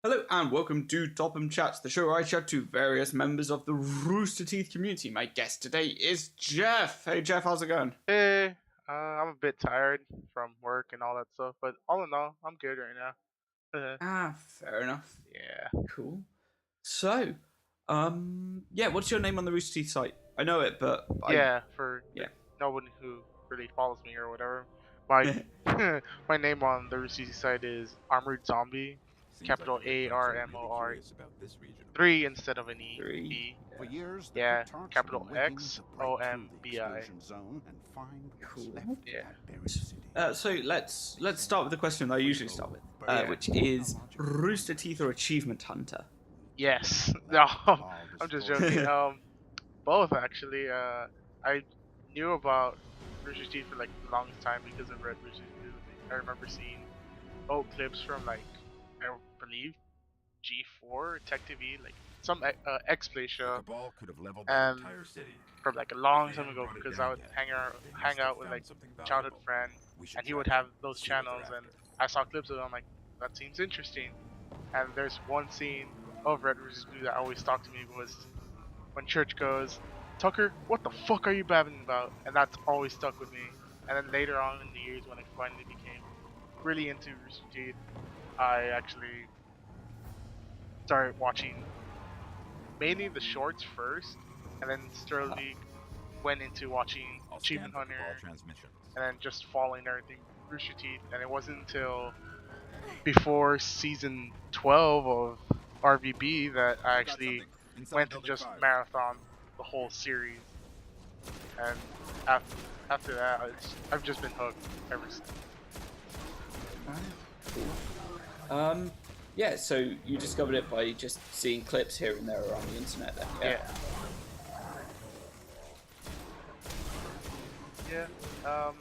Hello and welcome to Topham Chats, the show where I chat to various members of the Rooster Teeth community. My guest today is Jeff. Hey Jeff, how's it going? Hey, I'm a bit tired from work and all that stuff, but all in all, I'm good right now. Fair enough. Yeah. Cool. So, yeah, what's your name on the Rooster Teeth site? I know it, but Yeah, for yeah. no one who really follows me or whatever, my my name on the Rusi site is Armor3dxombi, capital ARMOR 3 instead of an E. Three. E. For years, the Yeah, Cryptarchs have capital been waiting X to break O through M the B I. exclusion zone and find what's Cool. left Yeah. of that buried city. So let's start with the question that I usually start with, which is Rooster Teeth or Achievement Hunter? Yes. No, I'm just joking. Both actually. I knew about Rooster Teeth for like the longest time because of Red Rooster Teeth. I remember seeing old clips from like I believe G4 Tech TV, like some X-Play show, and from like a long time ago because I would hang out with like childhood friend, and he would have those channels, and I saw clips of it. I'm like, that seems interesting. And there's one scene of Red Rooster Blue that always stuck to me was when Church goes, Tucker, what the fuck are you babbling about? And that's always stuck with me. And then later on in the years when I finally became really into Rooster Teeth, I actually started watching mainly the shorts first, and then slowly went into watching Achievement Hunter, and then just following everything Rooster Teeth. And it wasn't until before season 12 of RVB that I actually went and just marathon the whole series. And after that, I've just been hooked ever since. Cool. Yeah, so you discovered it by just seeing clips here and there around the internet then? Yeah. Yeah.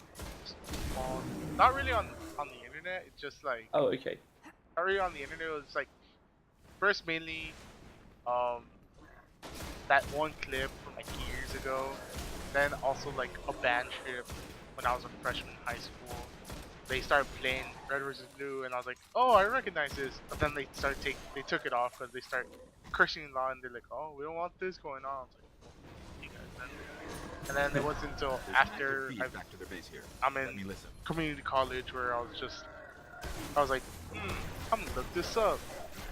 Not really on the internet. It's just like Oh, okay. not really on the internet. It was like first mainly um that one clip from like years ago. Then also like a band trip when I was a freshman in high school. They started playing Red vs. Blue, and I was like, oh, I recognize this. But then they took it off because they start cursing a lot, and they're like, oh, we don't want this going on. I was like, you guys, man. And then it wasn't until after I'm in community college where I was like, I'm gonna look this up.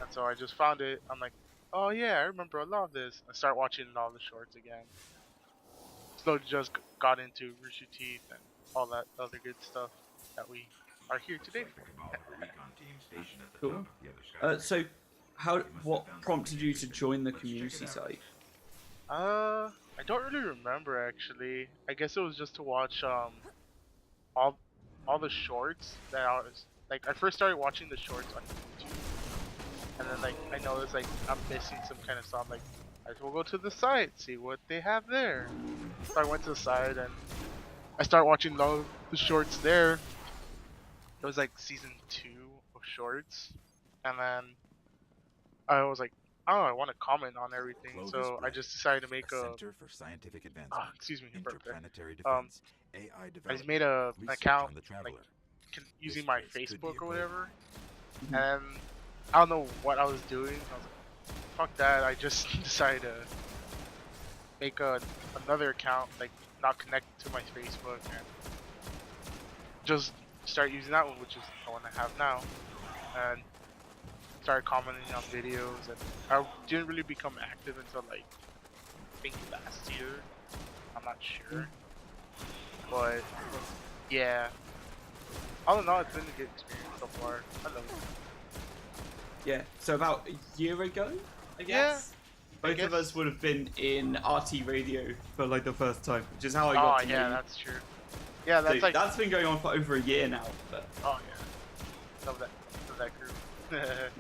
And so I just found it. I'm like, oh yeah, I remember a lot of this. I start watching all the shorts again. Slowly just got into Rooster Teeth and all that other good stuff that we are here today for. Cool. So, what prompted you to join the community site? I don't really remember actually. I guess it was just to watch all the shorts that I was like. I first started watching the shorts on YouTube, and then like I noticed like I'm missing some kind of stuff. Like I will go to the site, see what they have there. So I went to the site and I started watching all the shorts there. It was like season 2 of shorts, and then I was like, oh, I want to comment on everything, so I just decided to make a. Excuse me, I just made an account like using my Facebook or whatever, and I don't know what I was doing. I was like, fuck that. I just decided to make another account like not connected to my Facebook and just start using that one, which is the one I have now, and started commenting on videos. And I didn't really become active until like I think last year. I'm not sure, but yeah. All in all, it's been a good experience so far. I love it. Yeah, so about a year ago, I guess. Yeah, Both of us would have been in RT radio for like the first time, which is how I got to yeah, know that's true. Yeah, that's so like that's been going on for over a year now. But oh yeah, love that group.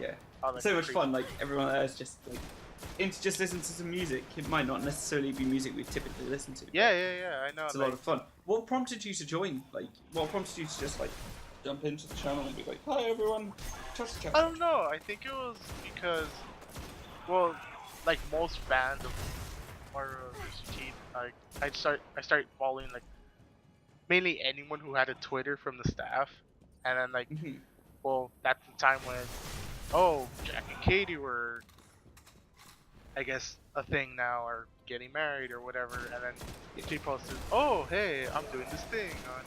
yeah, Oh, so much fun. Like everyone there is just like into just listen to some music. It might not necessarily be music we typically listen to. Yeah, I know. It's a lot of fun. What prompted you to join? Like, what prompted you to just like jump into the channel and be like, "Hi everyone, trust chat." I don't know. I think it was because, well, like most fans of Rooster Teeth, like I started following like mainly anyone who had a Twitter from the staff, and then like, well, that's the time when oh, Jack and Katie were, I guess, a thing now, or getting married or whatever, and then she posted, oh, hey, I'm doing this thing on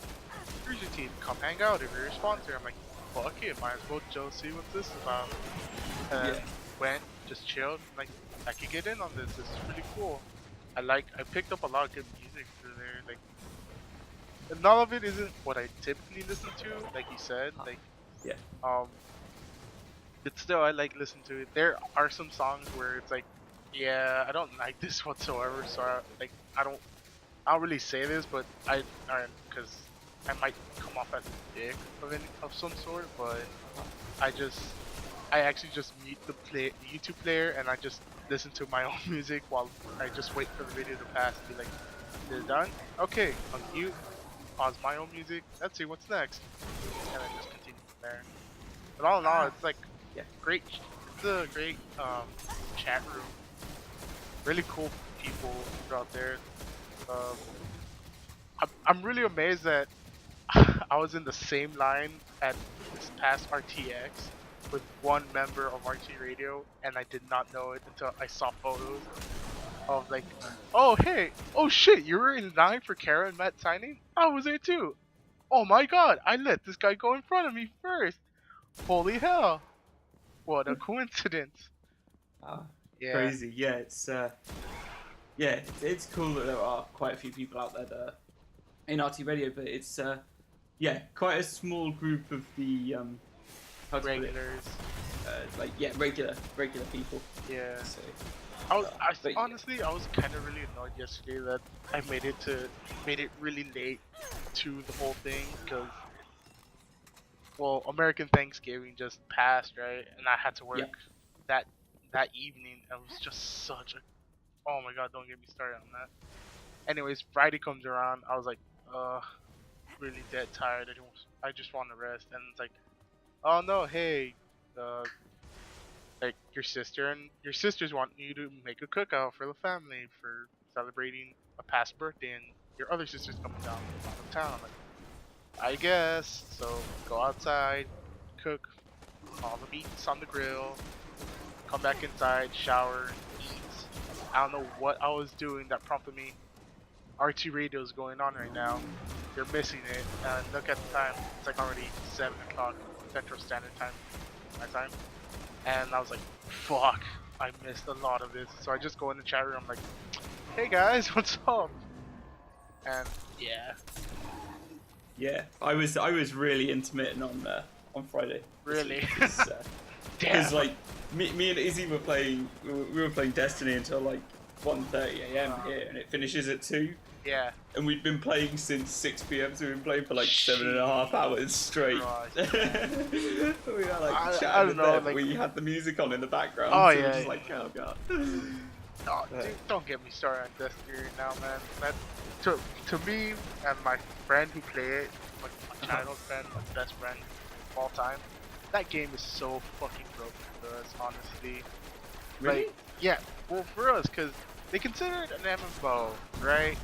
Rooster Teeth, come hang out if you're a sponsor. I'm like, fuck it, might as well just see what this is about. And went, just chilled, like, I could get in on this is really cool. I picked up a lot of good music through there, like, and none of it isn't what I typically listen to, like you said, like, but still, I like listening to it. There are some songs where it's like, yeah, I don't like this whatsoever. So I don't really say this, but because I might come off as a dick of some sort. But I actually just mute the YouTube player and I just listen to my own music while I just wait for the video to pass and be like, is it done? Okay, unmute, pause my own music. Let's see what's next, and then just continue from there. But all in all, it's like. Great. It's a great chat room. Really cool people out there. I'm really amazed that I was in the same line at this past RTX with one member of RT Radio, and I did not know it until I saw photos of like, oh hey, oh shit, you were in line for Kara and Matt signing? I was there too. Oh my god, I let this guy go in front of me first. Holy hell. What a coincidence! Crazy. Yeah, it's cool that there are quite a few people out there that are in RT Radio, but it's quite a small group of the regulars. Regular people. Yeah. So, honestly, I was kind of really annoyed yesterday that I made it really late to the whole thing because. Well, American Thanksgiving just passed, right? And I had to work that evening. And it was just such a... Oh my god, don't get me started on that. Anyways, Friday comes around. I was like, really dead tired. I just want to rest. And it's like, oh no, hey, like your sisters want you to make a cookout for the family for celebrating a past birthday, and your other sister's coming down from town. I'm like, I guess. So go outside, cook all the meats on the grill, come back inside, shower, eat. I don't know what I was doing that prompted me. RT Radio is going on right now. You're missing it. And look at the time. It's like already 7 o'clock Central Standard Time, my time. And I was like, fuck, I missed a lot of this. So I just go in the chat room. I'm like, hey guys, what's up? And yeah. Yeah, I was really intermittent on Friday. Really? Because like me and Izzy were playing Destiny until like 1:30 a.m. here, and it finishes at 2. Yeah. And we'd been playing since 6 p.m. so we've been playing for like 7.5 hours straight. we were like chatting, I don't know, like, we had the music on in the background. Oh so yeah. We're just like, oh god. Oh, dude, don't get me started on Destiny right now, man. That, to me and my friend who play it, like my childhood friend, my best friend of all time, that game is so fucking broken for us, honestly. Really? Like, yeah, well for us, because they consider it an MMO, right?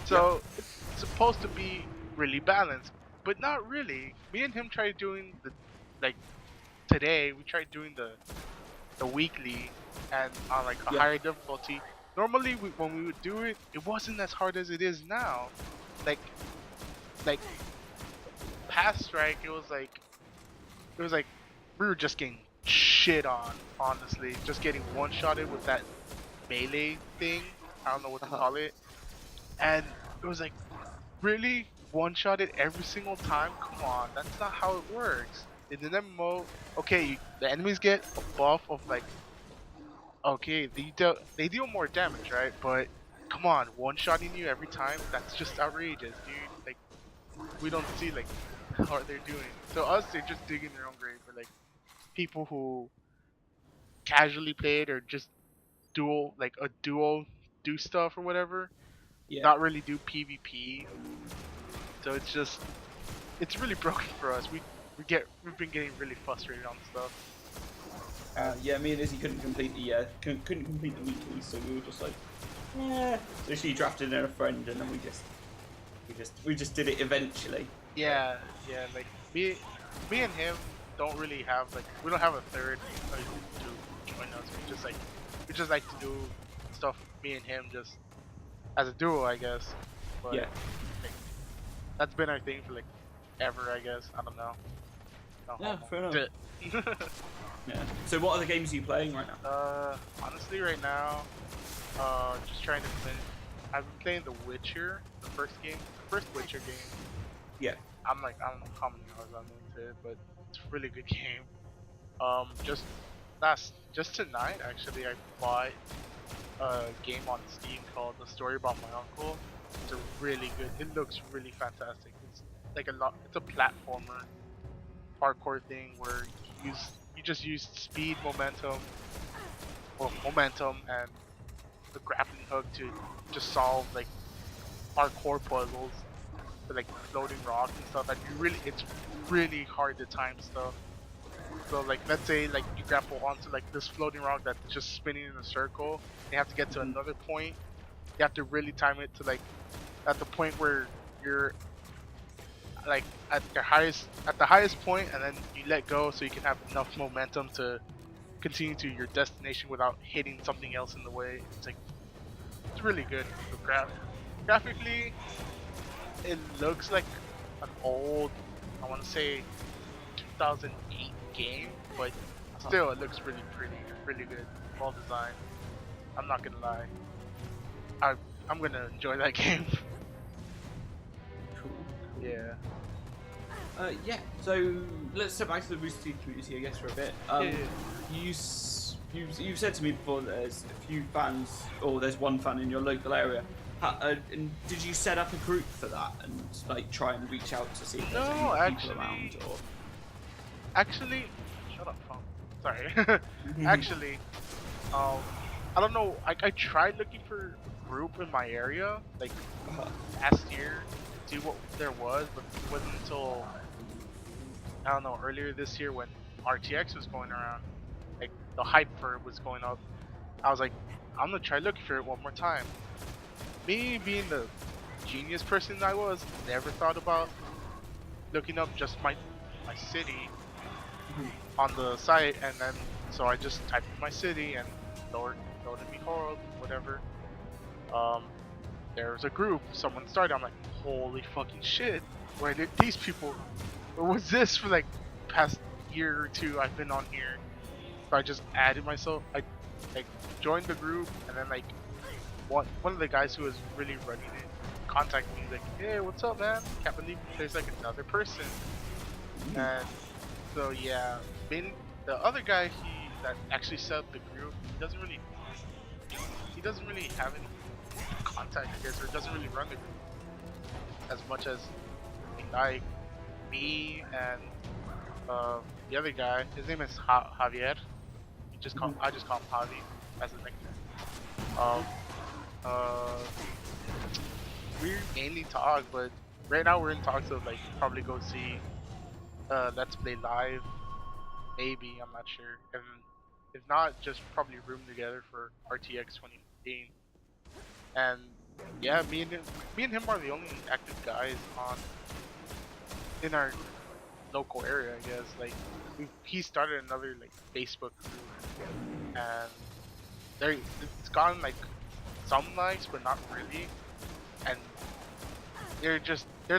So it's supposed to be really balanced, but not really. Me and him tried doing today we tried doing the weekly and on like a higher difficulty. Normally when we would do it, it wasn't as hard as it is now. Like past strike, it was like we were just getting shit on, honestly. Just getting one-shotted with that melee thing. I don't know what to call it. And it was like, really? One-shotted every single time? Come on, that's not how it works. In an MMO, okay, the enemies get a buff of like, okay, they deal more damage, right? But come on, one-shotting you every time? That's just outrageous, dude. Like, we don't see like how they're doing. So us, they're just digging their own grave for like people who casually play it or just duo do stuff or whatever. Yeah. Not really do PvP. So it's really broken for us. We've been getting really frustrated on stuff. Yeah, me and Izzy couldn't complete the weekly, so we were just like, yeah. So she drafted in a friend, and then we just did it eventually. Yeah, like me and him don't really have like we don't have a third to join us. We just like to do stuff me and him just as a duo, I guess. But, Yeah. like, that's been our thing for like ever, I guess. I don't know. No Yeah, homo. fair enough. That's it. Yeah. So what other games are you playing right now? Honestly, right now, just trying to finish. I've been playing The Witcher, the first Witcher game. Yeah. I don't know how many hours I'm into it, but it's a really good game. Just tonight actually, I bought a game on Steam called The Story About My Uncle. It's a really good. It looks really fantastic. It's like It's a platformer, parkour thing where you just use speed, momentum, and the grappling hook to just solve like parkour puzzles with like floating rocks and stuff. And it's really hard to time stuff. So like let's say like you grapple onto like this floating rock that's just spinning in a circle. You have to get to another point. You have to really time it to like at the point where you're like at the highest point, and then you let go so you can have enough momentum to continue to your destination without hitting something else in the way. It's really good. Graphically, it looks like an old, I want to say 2008 game, but still it looks really pretty, really good, well designed. I'm not gonna lie, I'm gonna enjoy that game. Cool. Yeah. Yeah. So let's step back to the Rooster Teeth community, I guess, for a bit. You've said to me before that there's a few fans, or there's one fan in your local area. And did you set up a group for that and like try and reach out to see if there's any people around? Or Actually, shut up, phone. Sorry. Actually, I don't know. I tried looking for a group in my area like last year, see what there was, but it wasn't until I don't know earlier this year when RTX was going around, like the hype for it was going up. I was like, I'm gonna try looking for it one more time. Me being the genius person I was, never thought about looking up just my city on the site, and then so I just typed in my city and Lord and behold, whatever. There was a group someone started. I'm like, holy fucking shit! Where did these people? Where was this for like past year or two? I've been on here. So I just added myself. I like joined the group, and then like one of the guys who was really running it contacted me like, hey, what's up, man? Can't believe there's like another person. And so yeah, the other guy that actually set up the group, he doesn't really have any contact, I guess, or doesn't really run the group as much as like me and the other guy. His name is Javier. I just call him Javi as a nickname. We mainly talk, but right now we're in talks of like probably go see Let's Play Live. Maybe, I'm not sure. And if not, just probably room together for RTX 2015. And yeah, me and him are the only active guys in our local area, I guess. Like he started another like Facebook group, and it's gotten like some likes, but not really. And they're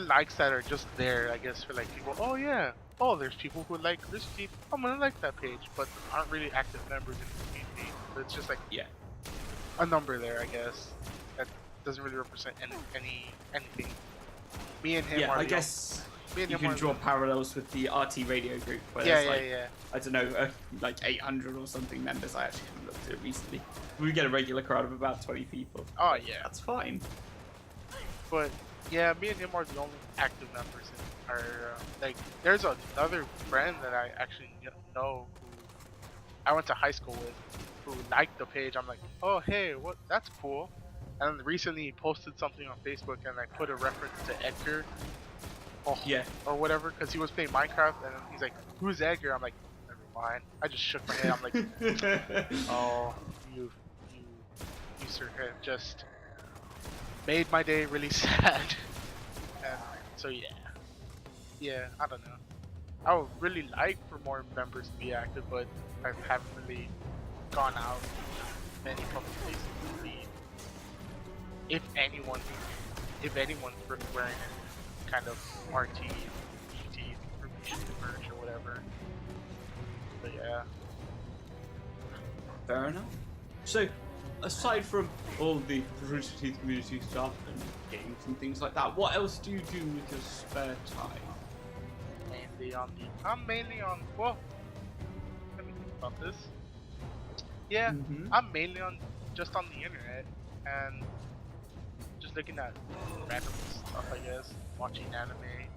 likes that are just there, I guess, for like people. Oh yeah, oh there's people who like this feed. I'm gonna like that page, but aren't really active members in the community. So it's just like a number there, I guess. That doesn't really represent anything. Me and him are I guess me and you him can are draw parallels with the RT radio group where there's like, I don't know, like 800 or something members. I actually haven't looked at it recently. We get a regular crowd of about 20 people. Oh yeah, that's fine. But yeah, me and him are the only active members in our like. There's another friend that I actually know who I went to high school with, who liked the page. I'm like, oh hey, what? That's cool. And then recently he posted something on Facebook, and I put a reference to Edgar. Oh, yeah. Or whatever, because he was playing Minecraft, and he's like, "Who's Edgar?" I'm like, "Never mind." I just shook my head. I'm like, "Oh, you sir have just made my day really sad." And so yeah, I don't know. I would really like for more members to be active, but I haven't really gone out to many public places to see if anyone's wearing any kind of RT, GT information merch or whatever. But yeah. Fair enough. So, aside from all the Rooster Teeth community stuff and games and things like that, what else do you do with your spare time? I'm mainly on. Well, let me think about this. Yeah, Mhm. I'm mainly just on the internet and just looking at random stuff. I guess watching anime.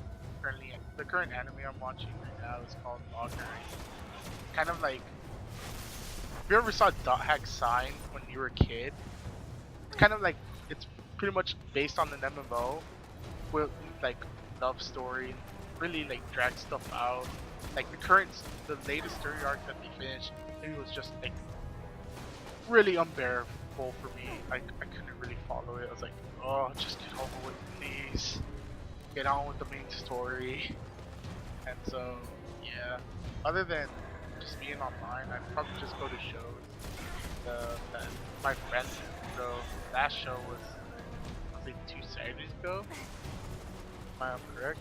The current anime I'm watching right now is called Logger. Kind of like. If you ever saw Dot Hack Sign when you were a kid, it's kind of like it's pretty much based on an MMO with like love story, really like drag stuff out. Like the latest story arc that they finished, it was just like really unbearable for me. I couldn't really follow it. I was like, oh, just get over with, please. Get on with the main story. And so, yeah. Other than just being online, I'd probably just go to shows that my friends do. So last show was, I think, 2 Saturdays ago. Am I correct?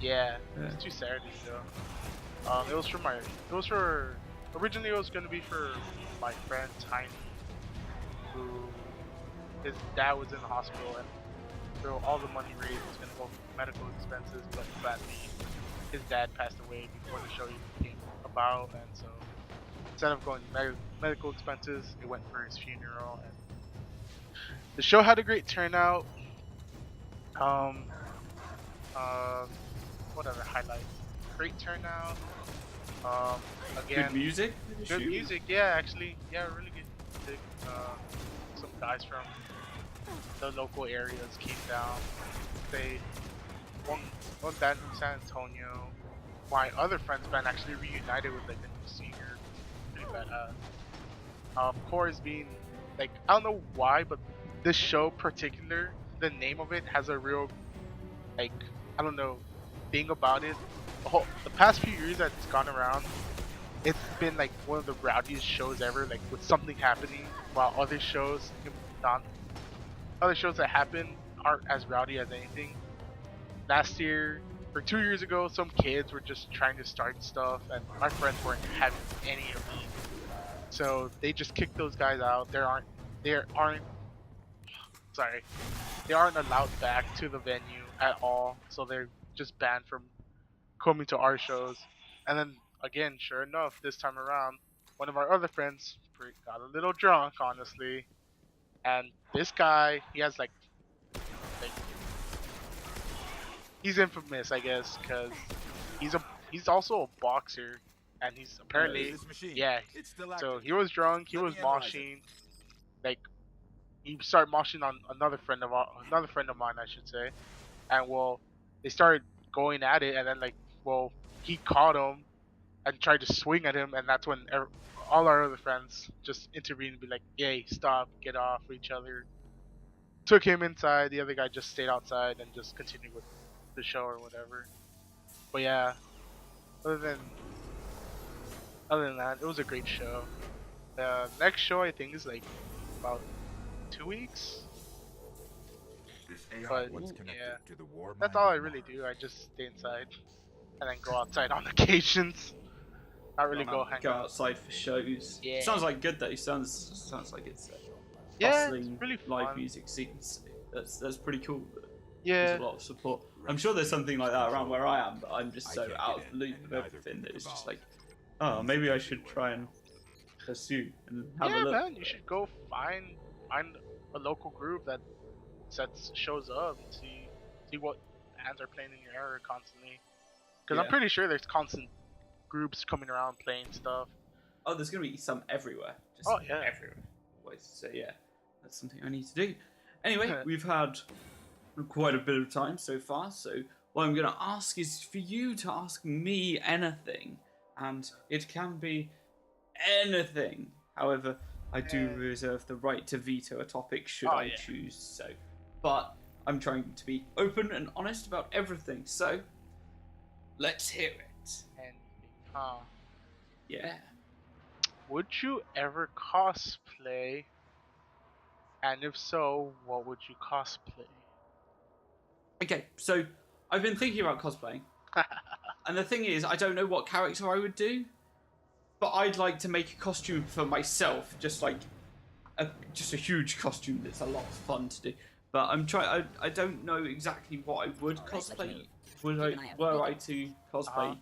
Yeah, it was 2 Saturdays ago. Originally it was gonna be for my friend Tiny, who his dad was in the hospital, and so all the money raised was gonna go for medical expenses, but sadly his dad passed away before the show even came about, and so instead of going medical expenses, it went for his funeral, and the show had a great turnout. What other highlights? Great turnout. Again, Good music? good music, yeah, actually, yeah, really good music. Some guys from the local areas came down. One band from San Antonio. My other friend's band actually reunited with like a new singer. Pretty badass. Of course, being like, I don't know why, but this show particular, the name of it has a real, like, I don't know, thing about it. The past few years that it's gone around, it's been like one of the rowdiest shows ever, like with something happening, while other shows that happen aren't as rowdy as anything. Last year or 2 years ago, some kids were just trying to start stuff, and my friends weren't having any of it. So they just kicked those guys out. They aren't allowed back to the venue at all. So they're just banned from coming to our shows. And then again, sure enough, this time around, one of our other friends got a little drunk, honestly. And this guy, he has like he's infamous, I guess, because he's also a boxer, and he's apparently yeah. So he was drunk, he was moshing, like he started moshing on another friend of mine, I should say, and well, they started going at it, and then he caught him and tried to swing at him, and that's when all our other friends just intervened and be like, "Yay, stop, get off each other." Took him inside. The other guy just stayed outside and just continued with the show or whatever. But yeah, other than that, it was a great show. The next show I think is like about 2 weeks. But yeah, that's all I really do. I just stay inside and then go outside on occasions. Not really go hang out. outside for shows. Yeah. Sounds like good though. Sounds like it's Yeah, bustling it's really live fun. music scenes. That's pretty cool. Yeah. There's a lot of support. I'm sure there's something like that around where I am, but I'm just so out of the loop of everything that it's just like, oh, maybe I should try and pursue and have a look. Man, you should go find a local group that sets shows up and see what bands are playing in your area constantly. Because I'm pretty sure there's constant groups coming around playing stuff. Oh, there's gonna be some everywhere. Just everywhere. Always. So yeah, that's something I need to do. Anyway, we've had quite a bit of time so far, so what I'm going to ask is for you to ask me anything, and it can be anything. However, I do reserve the right to veto a topic should I choose so. But I'm trying to be open and honest about everything, so let's hear it. Anything, huh? Yeah. Would you ever cosplay? And if so, what would you cosplay? Okay, so I've been thinking about cosplaying, and the thing is, I don't know what character I would do, but I'd like to make a costume for myself, just like just a huge costume that's a lot of fun to do. But I'm trying. I don't know exactly what I would cosplay. Were I to cosplay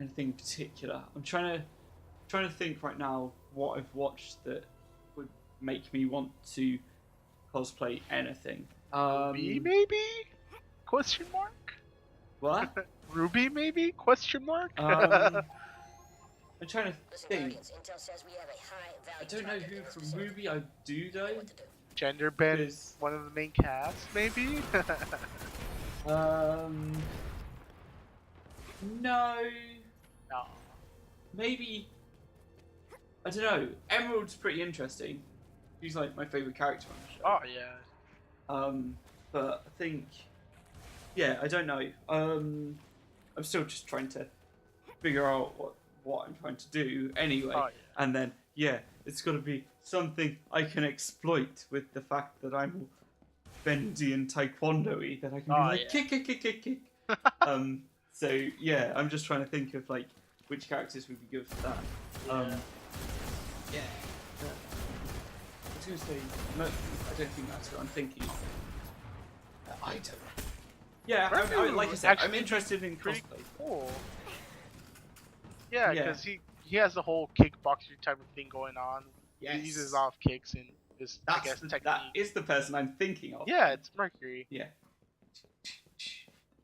anything particular? I'm trying to think right now what I've watched that would make me want to cosplay anything. Ruby maybe? Question mark? What? Ruby maybe? Question mark? I'm trying to think. I don't know who from Ruby I do though. Gender bend, Because- one of the main casts maybe? No. No. Maybe. I don't know. Emerald's pretty interesting. She's like my favorite character on the show. Oh yeah. But I think, yeah, I don't know. I'm still just trying to figure out what I'm trying to do anyway. Oh, yeah. And then, yeah, it's got to be something I can exploit with the fact that I'm all bendy and taekwondo-y, that I can be like, yeah. kick. So, yeah, I'm just trying to think of, like, which characters would be good for that. Yeah. I was going to say, no, I don't think that's what I'm thinking of. I don't know. Yeah, like I said, I'm Actually, interested in pretty cosplay. cool. Yeah, Yeah. because he has the whole kickboxer type of thing going on. Yes. He uses a lot of kicks and his, I guess, technique. That is the person I'm thinking of. Yeah, it's Mercury. Yeah.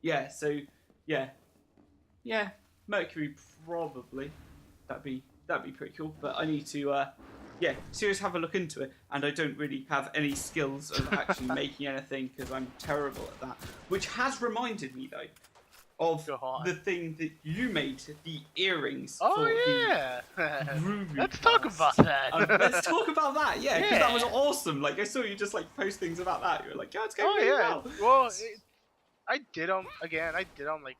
Yeah, so, yeah. Yeah, Mercury probably. That'd be pretty cool, but I need to, seriously have a look into it, and I don't really have any skills of actually making anything, because I'm terrible at that. Which has reminded me, though, of the thing that you made, the earrings for yeah. the Ruby Let's talk class. about that. Let's talk about that, yeah, because that was Yeah. awesome. Like, I saw you just, like, post things about that. You were like, yeah, it's going Oh really yeah. well. Well, I did them again. I did them like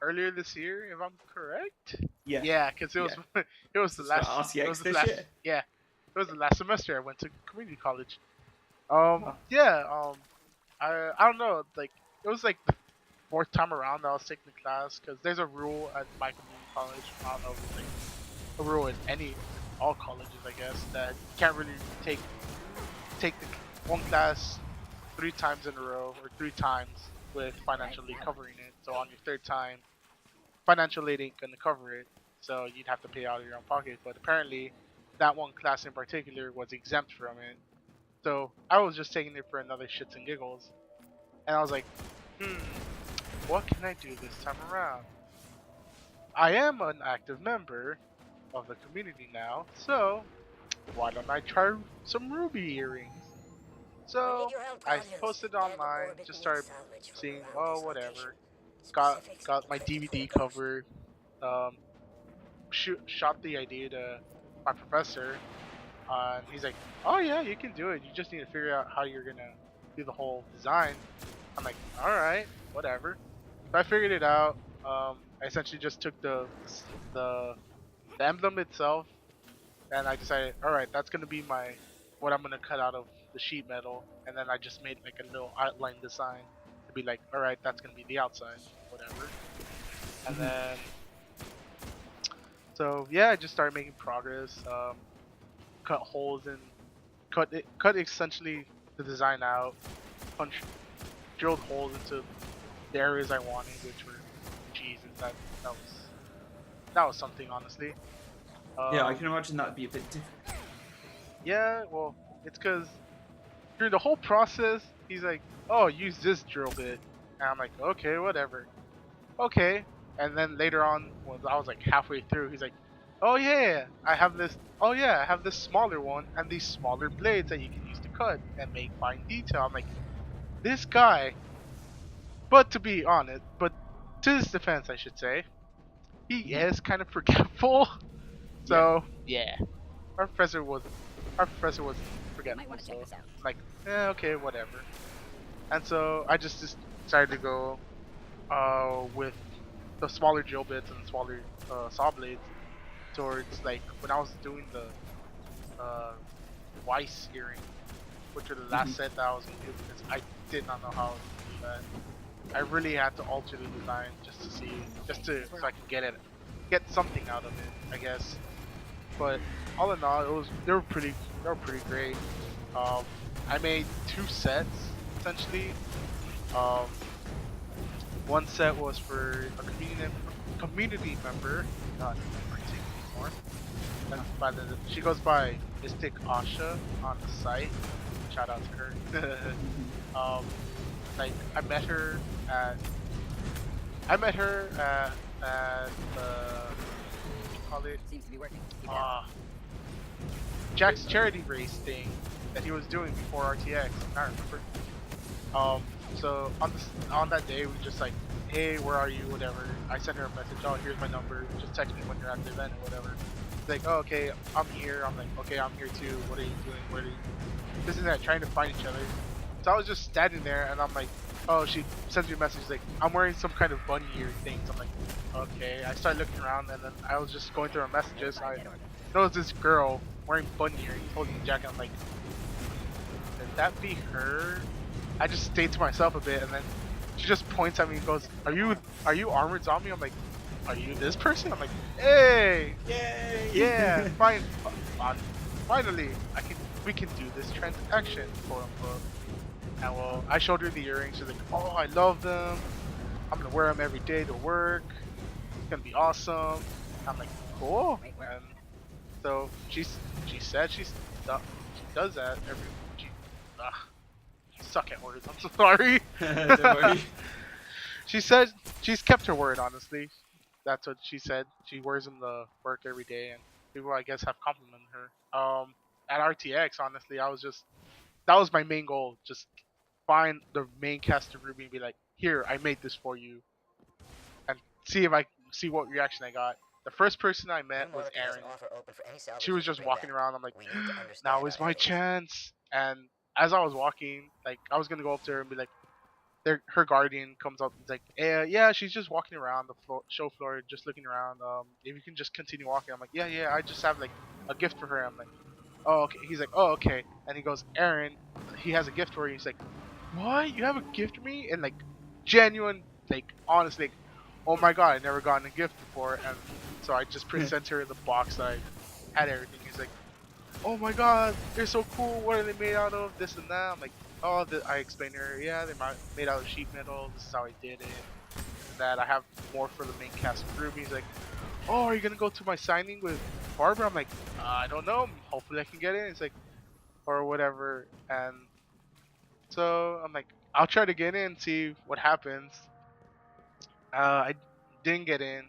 earlier this year, if I'm correct. Yeah. Yeah, because it was it was the It's last. for RCX It was the this last. year. Yeah, it was the last semester I went to community college. Huh. Yeah. I don't know. Like it was like the fourth time around that I was taking the class because there's a rule at my community college. I don't know if it's like a rule at all colleges, I guess, that you can't really take the one class 3 times in a row or 3 times with financial aid covering it. So on your third time, financial aid ain't gonna cover it, so you'd have to pay out of your own pocket. But apparently, that one class in particular was exempt from it. So I was just taking it for another shits and giggles, and I was like, what can I do this time around? I am an active member of the community now, so why don't I try some ruby earrings? So I posted online, just started seeing, whatever. Got my DVD cover. Shot the idea to my professor, and he's like, "Oh yeah, you can do it. You just need to figure out how you're gonna do the whole design." I'm like, "All right, whatever." So I figured it out. I essentially just took the emblem itself, and I decided, all right, that's gonna be what I'm gonna cut out of the sheet metal, and then I just made like a little outline design to be like, all right, that's gonna be the outside, whatever. And then, so yeah, I just started making progress. Cut holes in, cut essentially the design out, drilled holes into the areas I wanted, which were, Jesus, that was something, honestly. Yeah, I can imagine that'd be a bit difficult. Yeah, well, it's because through the whole process, he's like, "Oh, use this drill bit," and I'm like, "Okay, whatever." Okay, and then later on, when I was like halfway through, he's like, "Oh yeah, I have this. Oh yeah, I have this smaller one and these smaller blades that you can use to cut and make fine detail." I'm like, this guy. But to be honest, to his defense, I should say, he is kind of forgetful. So yeah, our professor was forgetful. So like, okay, whatever. And so I just decided to go with the smaller drill bits and smaller saw blades towards like when I was doing the Weiss earring, which were the last set that I was gonna do because I did not know how to do that. I really had to alter the design just to see, so I can get something out of it, I guess. But all in all, they were pretty great. I made 2 sets essentially. One set was for a community member, not particularly anymore. She goes by Mystic Asha on the site. Shout out to her. Like I met her at what do you call it? Seems to be working. Jack's charity race thing that he was doing before RTX. I remember. So on that day we just like, hey, where are you? Whatever. I sent her a message. Oh, here's my number. Just text me when you're at the event or whatever. She's like, oh, okay, I'm here. I'm like, okay, I'm here too. What are you doing? Where are you? This and that, trying to find each other. So I was just standing there, and I'm like, oh, she sends me a message like, I'm wearing some kind of bunny ear thing. So I'm like, okay. I started looking around, and then I was just going through her messages. I noticed this girl wearing bunny ears, holding a jacket. I'm like, could that be her? I just stayed to myself a bit, and then she just points at me and goes, are you Armor3dxombi? I'm like, are you this person? I'm like, hey, Yay! yeah, finally, we can do this transaction, quote unquote. And well, I showed her the earrings. She's like, oh, I love them. I'm gonna wear them every day to work. It's gonna be awesome. I'm like, cool. And so she said she does that every. I suck at words. I'm so sorry. Don't worry. She said she's kept her word. Honestly, that's what she said. She wears them to work every day, and people, I guess, have complimented her. At RTX, honestly, that was my main goal. Just find the main cast of Ruby and be like, here, I made this for you, and see what reaction I got. The first person I met was Erin. She was just walking around. I'm like, now is my chance. And as I was walking, like I was gonna go up to her and be like, her guardian comes up and is like, yeah, she's just walking around the show floor, just looking around. If you can just continue walking. I'm like, yeah, I just have like a gift for her. I'm like, oh, okay. He's like, oh, okay. And he goes, Aaron, he has a gift for you. He's like, what? You have a gift for me? And like, genuine, like, honestly, like, oh my god, I never gotten a gift before. And so I just present her the box that I had everything. He's like, oh my god, they're so cool. What are they made out of? This and that. I'm like, oh, I explained to her, yeah, they're made out of sheet metal. This is how I did it. And that I have more for the main cast of Ruby. He's like, oh, are you gonna go to my signing with Barbara? I'm like, I don't know. Hopefully I can get in. It's like, or whatever. And so I'm like, I'll try to get in and see what happens. I didn't get in,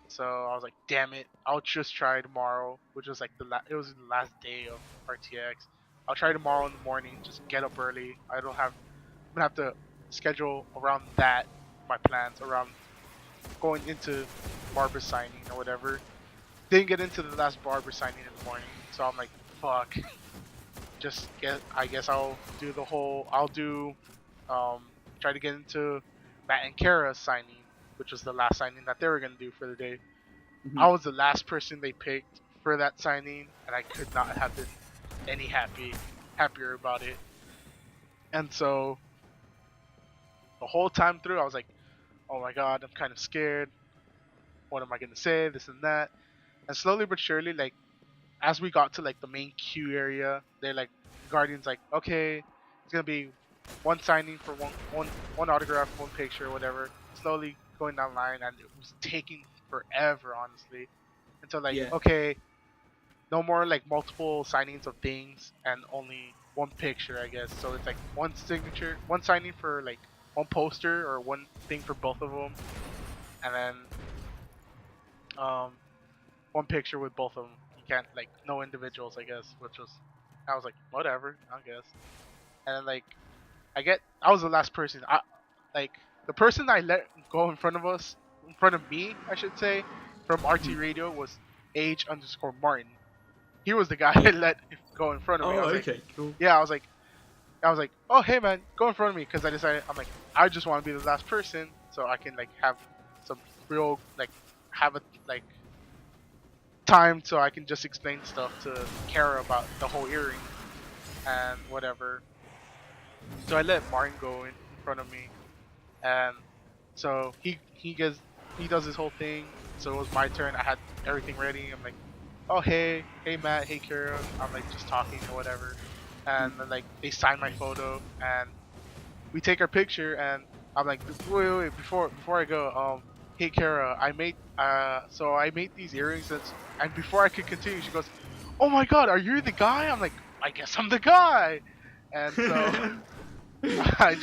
so I was like, damn it. I'll just try tomorrow, which was like it was the last day of RTX. I'll try tomorrow in the morning. Just get up early. I'm gonna have to schedule around that. My plans around going into Barbara signing or whatever. Didn't get into the last Barbara signing in the morning, so I'm like, fuck. I guess I'll do try to get into Matt and Kara's signing, which was the last signing that they were gonna do for the day. I was the last person they picked for that signing, and I could not have been any happier about it. And so the whole time through, I was like, oh my god, I'm kind of scared. What am I gonna say? This and that. And slowly but surely, like, as we got to like the main queue area, they're like, Guardian's like, okay, it's gonna be one signing for one autograph, one picture, whatever. Slowly going down the line, and it was taking forever, honestly. Until like, okay, no more like multiple signings of things and only one picture, I guess. So it's like one signature, one signing for like one poster or one thing for both of them, and then one picture with both of them. You can't like no individuals, I guess, I was like, whatever, I guess. And then like I was the last person. The person I let go in front of me, I should say, from RT Radio was Age_Martin. He was the guy I let go in front of me. Oh, I was okay, like, cool. Yeah, I was like, oh hey man, go in front of me, because I decided I'm like, I just want to be the last person so I can like have some real like have a like time so I can just explain stuff to Kara about the whole earring and whatever. So I let Martin go in front of me, and so he does his whole thing. So it was my turn. I had everything ready. I'm like, oh hey Matt, hey Kara. I'm like just talking or whatever, and then like they sign my photo and we take our picture, and I'm like, wait before I go, hey Kara, I made these earrings, and before I could continue, she goes, oh my god, are you the guy? I'm like, I guess I'm the guy, and so I'm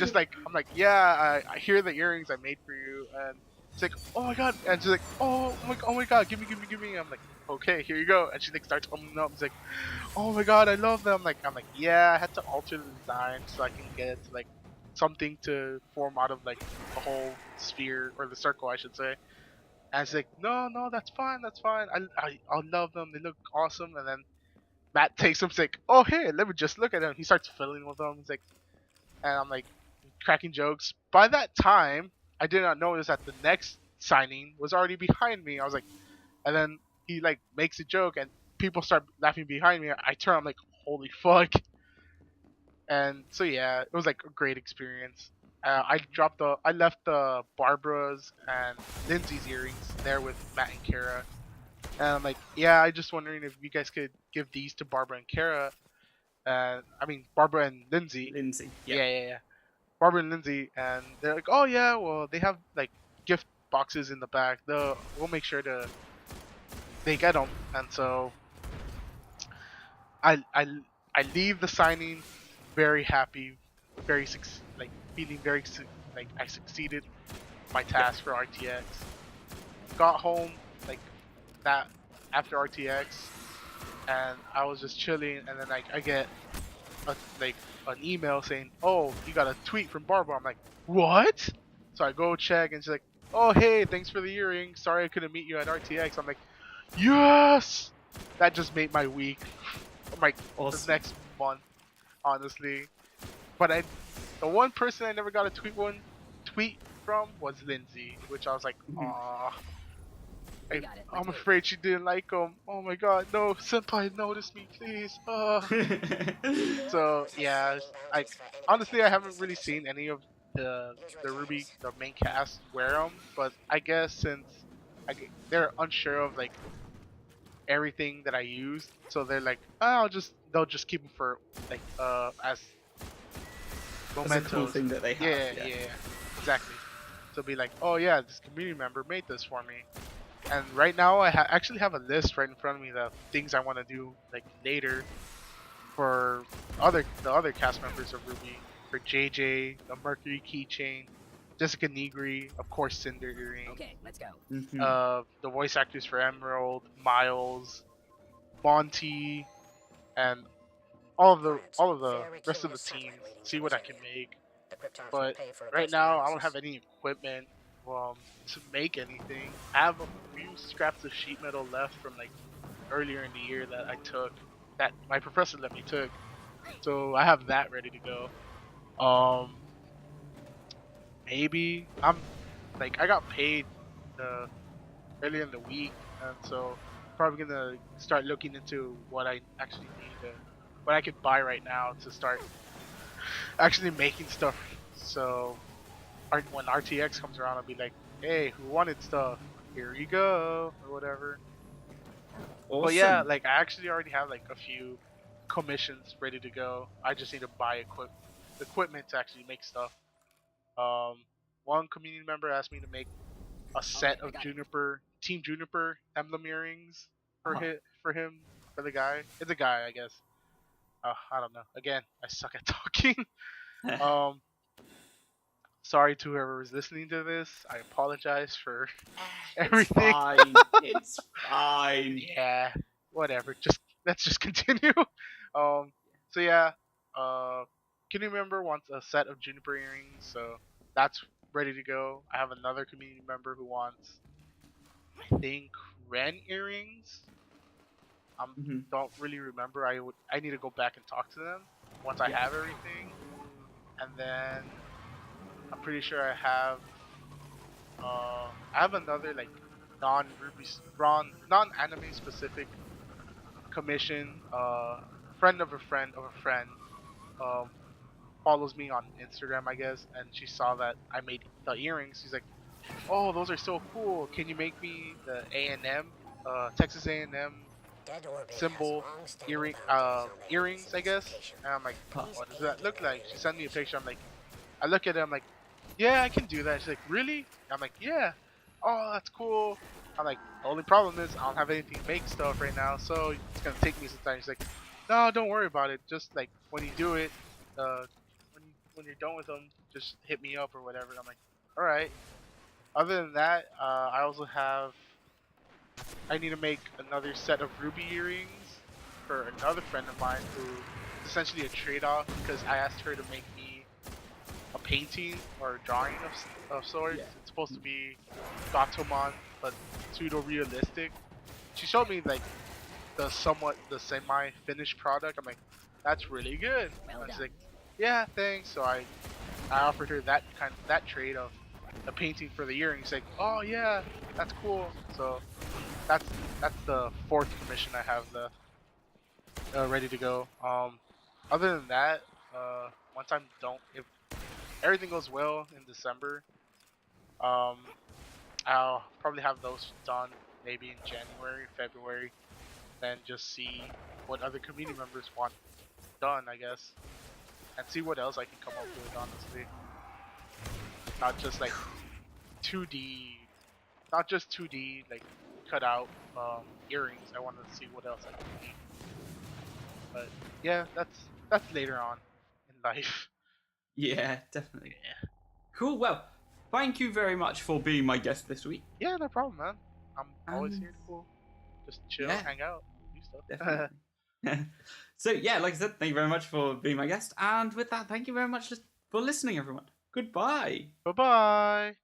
like, yeah, I hear the earrings I made for you, and it's like, oh my god, and she's like, oh my god, give me. I'm like, okay, here you go, and she like starts opening up. It's like, oh my god, I love them. I'm like, yeah, I had to alter the design so I can get it to like something to form out of like the whole sphere or the circle, I should say. And she's like, no, that's fine. I love them. They look awesome. And then Matt takes them. He's like, oh hey, let me just look at them. He starts fiddling with them. He's like, and I'm like cracking jokes. By that time, I did not notice that the next signing was already behind me. I was like, and then he like makes a joke and people start laughing behind me. I turn, I'm like, holy fuck. And so yeah, it was like a great experience. I left the Barbara's and Lindsay's earrings there with Matt and Kara. And I'm like, yeah, I just wondering if you guys could give these to Barbara and Kara. I mean, Barbara and Lindsay. Lindsay. Yeah. Barbara and Lindsay, and they're like, oh yeah, well they have like gift boxes in the back. We'll make sure they get them. And so I leave the signing very happy, like feeling like I succeeded my task for RTX. Got home like that after RTX, and I was just chilling, and then like I get an email saying, oh, you got a tweet from Barbara. I'm like, what? So I go check, and she's like, oh hey, thanks for the earring. Sorry I couldn't meet you at RTX. I'm like, yes! That just made my week. Like awesome. The next month, honestly. But the one person I never got a tweet from was Lindsay, which I was like, aw. I'm afraid she didn't like him. Oh my god, no, senpai, notice me, please. So yeah, honestly, I haven't really seen any of the main cast wear them, but I guess since they're unsure of like everything that I used, so they're like, they'll just keep them for like as mementos. Cool thing that they have. Yeah, exactly. So be like, oh yeah, this community member made this for me. And right now I actually have a list right in front of me of things I want to do like later for the other cast members of RWBY. For JJ, the Mercury keychain, Jessica Negri, of course Cinder earring. Okay, let's go. The voice actors for Emerald, Miles, Monty, and all of the rest of the team. See what I can make. But right now I don't have any equipment to make anything. I have a few scraps of sheet metal left from like earlier in the year that I took, that my professor let me took. So I have that ready to go. Maybe I got paid earlier in the week, and so probably gonna start looking into what I actually need what I could buy right now to start actually making stuff. So when RTX comes around, I'll be like, hey, who wanted stuff? Here you go, or whatever. Awesome. But yeah, like I actually already have like a few commissions ready to go. I just need to buy equipment to actually make stuff. One community member asked me to make a set of Team Juniper emblem earrings for the guy. It's a guy, I guess. I don't know. Again, I suck at talking. Sorry to whoever is listening to this. I apologize for everything. It's fine. It's fine. Yeah, whatever. Let's just continue. So yeah, community member wants a set of Juniper earrings, so that's ready to go. I have another community member who wants, I think, Ren earrings. Don't really remember. I need to go back and talk to them once I have everything, and then I'm pretty sure I have I have another like non-anime specific commission. Friend of a friend of a friend um, follows me on Instagram, I guess, and she saw that I made the earrings. She's like, "Oh, those are so cool! Can you make me the A&M, Texas A&M symbol earrings, I guess?" And I'm like, "What does that look like?" She sent me a picture. I'm like, I look at it. I'm like, "Yeah, I can do that." She's like, "Really?" I'm like, "Yeah." "Oh, that's cool." I'm like, "The only problem is I don't have anything to make stuff right now, so it's gonna take me some time." She's like, "No, don't worry about it. Just like when you do it, when you're done with them, just hit me up or whatever." I'm like, "All right." Other than that, I need to make another set of ruby earrings for another friend of mine who is essentially a trade-off because I asked her to make me a painting or a drawing of sorts. Yeah. It's supposed to be Topham, but pseudo-realistic. She showed me like the semi-finished product. I'm like, "That's really good." Well And she's done. like, "Yeah, thanks." So I offered her that trade of a painting for the earrings. She's like, "Oh yeah, that's cool." So that's the fourth commission I have left, ready to go. Other than that, once I'm done, if everything goes well in December, um, I'll probably have those done maybe in January, February, then just see what other community members want done, I guess, and see what else I can come up with. Honestly, not just like 2D, not just 2D like cut out earrings. I want to see what else I can make. But yeah, that's later on in life. Yeah, definitely. Yeah. Cool. Well, thank you very much for being my guest this week. Yeah, no problem, man. I'm always Um, here to cool. Just chill, yeah. hang out, do stuff. Definitely. So yeah, like I said, thank you very much for being my guest, and with that, thank you very much for listening, everyone. Goodbye. Bye bye.